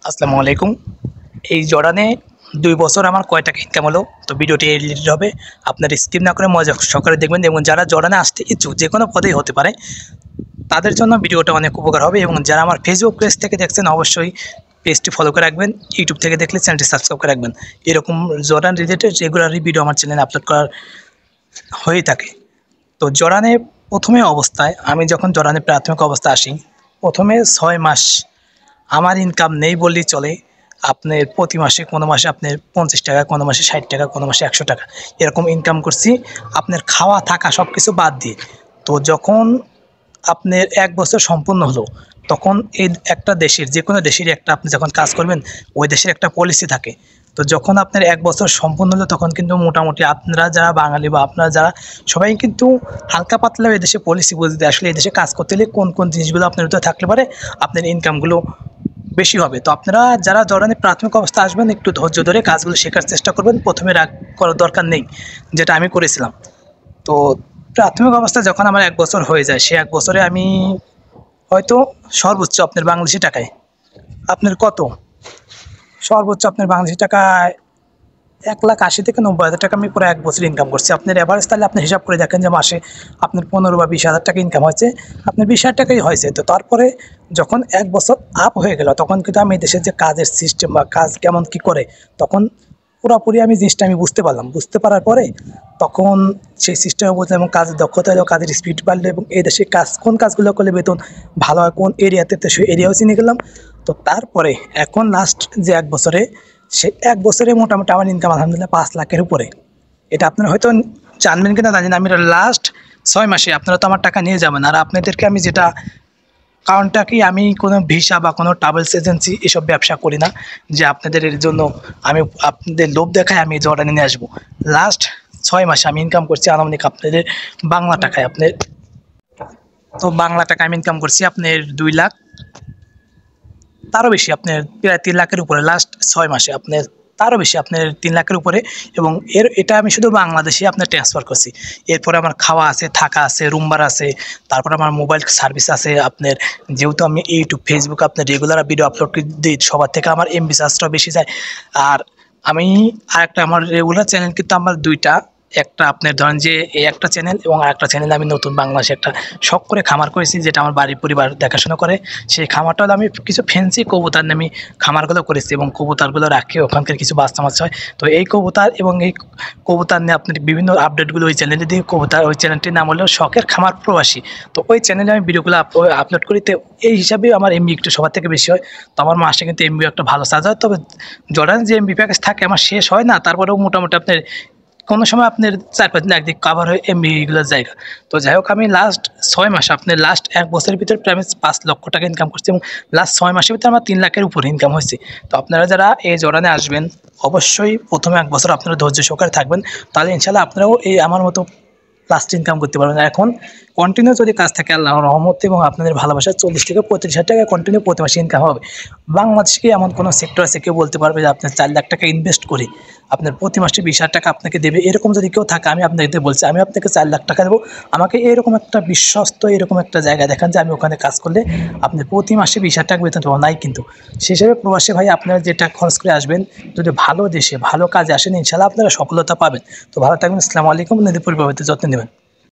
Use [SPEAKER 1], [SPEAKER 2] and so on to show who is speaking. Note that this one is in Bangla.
[SPEAKER 1] আসসালামু আলাইকুম। এই জর্ডানে ২ বছর আমার কয় টাকা ইনকাম হলো? তো ভিডিওটি রিলেটেড হবে। আপনারা স্কিপ না করে মজা সহকারে দেখবেন এবং যারা জর্ডানে আসতে ইচ্ছুক যেকোনো পদেই হতে পারে, তাদের জন্য ভিডিওটা অনেক উপকার হবে এবং যারা আমার ফেসবুক পেজ থেকে দেখছেন অবশ্যই পেজটি ফলো করে রাখবেন। ইউটিউব থেকে দেখলে চ্যানেলটি সাবস্ক্রাইব করে রাখবেন। এরকম জর্ডান রিলেটেড রেগুলারলি ভিডিও আমার চ্যানেলে আপলোড করার হয়ে থাকে। তো জর্ডানে প্রথমে অবস্থায় আমি যখন জর্ডানে প্রাথমিক অবস্থায় আসি, প্রথমে ৬ মাস আমার ইনকাম নেই বললেই চলে। আপনার প্রতি মাসে কোনো মাসে আপনার ৫০ টাকা, কোনো মাসে ৬০ টাকা, কোনো মাসে ১০০ টাকা এরকম ইনকাম করছি আপনার খাওয়া থাকা সব কিছু বাদ দিয়ে। তো যখন আপনার ১ বছর সম্পূর্ণ হলো, তখন এই একটা দেশের যেকোনো দেশেরই একটা আপনি যখন কাজ করবেন, ওই দেশের একটা পলিসি থাকে। তো যখন আপনার ১ বছর সম্পূর্ণ হলো তখন কিন্তু মোটামুটি আপনারা যারা বাঙালি বা আপনারা যারা সবাই কিন্তু হালকা পাতলা এদেশে পলিসি বুঝতে আসলে এদেশে কাজ করতে হলে কোন কোন জিনিসগুলো আপনার ভিতরে থাকলে পারে আপনার ইনকামগুলো বেশি হবে। তো আপনারা যারা জর্ডানে প্রাথমিক অবস্থায় আসবেন একটু ধৈর্য ধরে কাজগুলো শেখার চেষ্টা করবেন। প্রথমে রাগ করার দরকার নেই, যেটা আমি করেছিলাম। তো প্রাথমিক অবস্থায় যখন আমার ১ বছর হয়ে যায়, সে ১ বছরে আমি হয়তো সর্বোচ্চ আপনার বাংলাদেশি টাকায় আপনার কত? সর্বোচ্চ আপনার বাংলাদেশি টাকায় ১,৮০,০০০ থেকে ৯০,০০০ টাকা আমি পুরো ১ বছর ইনকাম করছি। আপনার এভারেজ তাহলে আপনি হিসাব করে দেখেন যে মাসে আপনার ১৫ বা ২০,০০০ টাকা ইনকাম হয়েছে, আপনার ২০,০০০ টাকাই হয়েছে। তো তারপরে যখন ১ বছর আপ হয়ে গেল তখন কিন্তু আমি দেশের যে কাজের সিস্টেম বা কাজ কেমন কী করে তখন পুরোপুরি আমি জিনিসটা আমি বুঝতে পারলাম। বুঝতে পারার পরে তখন সেই সিস্টেমে বুঝলাম এবং কাজের দক্ষতা এলো, কাজের স্পিড বাড়লো এবং এই দেশে কাজ কোন কাজগুলো করলে বেতন ভালো হয় কোন এরিয়াতে, তো সেই এরিয়াও চিনে গেলাম। তো তারপরে এখন লাস্ট যে ১ বছরে, সে ১ বছরে মোটামুটি আমার ইনকাম আলহামদুলিল্লাহ ৫,০০,০০০-এর উপরে। এটা আপনারা হয়তো জানবেন কিনা জানি না, আমি লাস্ট ৬ মাসে আপনারা তো আমার টাকা নিয়ে যাবেন। আর আপনাদেরকে আমি যেটা কারণটা কি, আমি কোনো ভিসা বা কোনো ট্রাভেলস এজেন্সি এসব ব্যবসা করি না যে আপনাদের এর জন্য আমি আপনাদের লোভ দেখায় আমি জর্ডানে নিয়ে আসবো। লাস্ট ৬ মাসে আমি ইনকাম করছি আনুমানিক আপনাদের বাংলা টাকায় আপনার, তো বাংলা টাকা আমি ইনকাম করছি আপনার ২,০০,০০০, তারও বেশি আপনার প্রায় ৩,০০,০০০-এর উপরে লাস্ট ৬ মাসে আপনার, তারও বেশি আপনার ৩,০০,০০০-এর উপরে। এবং এটা আমি শুধু বাংলাদেশে আপনার ট্রান্সফার করছি। এরপরে আমার খাওয়া আছে, থাকা আছে, রুম ভাড়া আছে, তারপর আমার মোবাইল সার্ভিস আছে আপনার। যেহেতু আমি ইউটিউব ফেসবুক আপনার রেগুলার ভিডিও আপলোড দিই, সবার থেকে আমার এমবি চার্জটাও বেশি যায়। আর আমি আরেকটা আমার রেগুলার চ্যানেল কিন্তু আমার ২টা, একটা আপনার ধরেন যে এই একটা চ্যানেল এবং আরেকটা চ্যানেলে আমি নতুন বাংলাদেশে একটা শখ করে খামার করেছি, যেটা আমার বাড়ির পরিবার দেখাশোনা করে। সেই খামারটা হলো আমি কিছু ফ্যান্সি কবুতর নিয়ে আমি খামারগুলো করেছি এবং কবুতরগুলো রাখি, ওখানকার কিছু বাচ্চা মাছ হয়। তো এই কবুতর এবং এই কবুতর নিয়ে আপনার বিভিন্ন আপডেটগুলো ওই চ্যানেলে দিই। কবুতর ওই চ্যানেলটির নাম হলো শখের খামার প্রবাসী। তো ওই চ্যানেলে আমি ভিডিওগুলো আপলোড করি। তো এই হিসাবে আমার এমবি একটু সবার থেকে বেশি হয়। তো আমার মাসে কিন্তু এমবি একটা ভালো চার্জ হয়। তবে জর্ডানে যে এমবি প্যাকেজ থাকে আমার শেষ হয় না, তারপরেও মোটামুটি আপনার কোনো সময় আপনার ৪-৫ দিন একদিক কাভার হয়ে এমবিগুলোর জায়গা। তো যাই হোক, আমি লাস্ট ৬ মাসে আপনার লাস্ট ১ বছরের ভিতরে প্রায় আমি ৫,০০,০০০ টাকা ইনকাম করছি এবং লাস্ট ৬ মাসের ভিতরে আমার ৩,০০,০০০-এর উপরে ইনকাম হয়েছে। তো আপনারা যারা এই জর্ডানে আসবেন অবশ্যই প্রথমে ১ বছর আপনারা ধৈর্য সহকারে থাকবেন, তাহলে ইনশাআল্লাহ আপনারাও এই আমার মতো লাস্ট ইনকাম করতে পারবেন। এখন কন্টিনিউ যদি কাজ থাকে আল্লাহর রহমতে এবং আপনাদের ভালোবাসায় ৪০ থেকে ৩৫,০০০ টাকা কন্টিনিউ প্রতি মাসে ইনকাম হবে। বাংলাদেশে কি এমন কোনো সেক্টর আছে কেউ বলতে পারবে যে আপনার ৪,০০,০০০ টাকা ইনভেস্ট করে আপনার প্রতি মাসে ২০,০০০ টাকা আপনাকে দেবে? এরকম যদি কেউ থাকে আমি আপনাদের বলছি আমি আপনাকে ৪,০০,০০০ টাকা দেবো। আমাকে এরকম একটা বিশ্বস্ত এরকম একটা জায়গা দেখান যে আমি ওখানে কাজ করলে আপনি প্রতি মাসে ২০,০০০ টাকা বেতন পাবো। নাই কিন্তু সেই হিসেবে প্রবাসী ভাই আপনারা যেটা খরচ করে আসবেন, যদি ভালো দেশে ভালো কাজে আসেন ইনশাআল্লাহ আপনারা সফলতা পাবেন। তো ভালো থাকবেন। আসসালামু আলাইকুম। নিজের পরিবারের যত্ন নেবেন।